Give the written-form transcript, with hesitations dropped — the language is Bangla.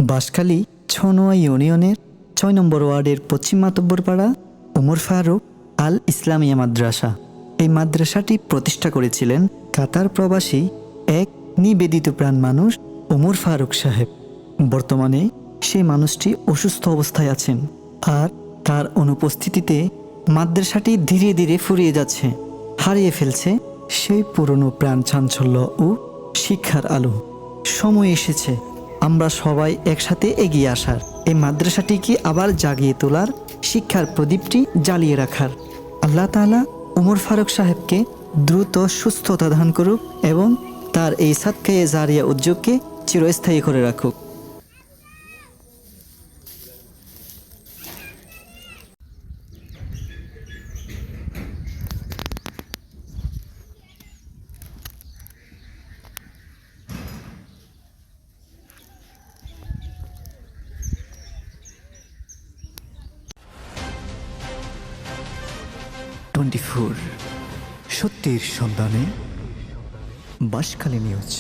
বাঁশখালী ৬ নং ইউনিয়নের ৬ নম্বর ওয়ার্ডের পশ্চিম মাতব্বরপাড়া ওমর ফারুক আল ইসলামিয়া মাদ্রাসা। এই মাদ্রাসাটি প্রতিষ্ঠা করেছিলেন কাতার প্রবাসী এক নিবেদিত প্রাণ মানুষ ওমর ফারুক সাহেব। বর্তমানে সেই মানুষটি অসুস্থ অবস্থায় আছেন, আর তার অনুপস্থিতিতে মাদ্রাসাটি ধীরে ধীরে ফুরিয়ে যাচ্ছে, হারিয়ে ফেলছে সেই পুরনো প্রাণ চাঞ্চল্য ও শিক্ষার আলো। সময় এসেছে আমরা সবাই একসাথে এগিয়ে আসার, এই মাদ্রাসাটিকে আবার জাগিয়ে তোলার, শিক্ষার প্রদীপটি জ্বালিয়ে রাখার। আল্লাহ তাআলা ওমর ফারুক সাহেবকে দ্রুত সুস্থতা দান করুক এবং তার এই সাদকায়ে জারিয়া উদ্যোগকে চিরস্থায়ী করে রাখুক। টোয়েন্টি ফোর সত্যের সন্ধানে বাঁশখালী নিউজ।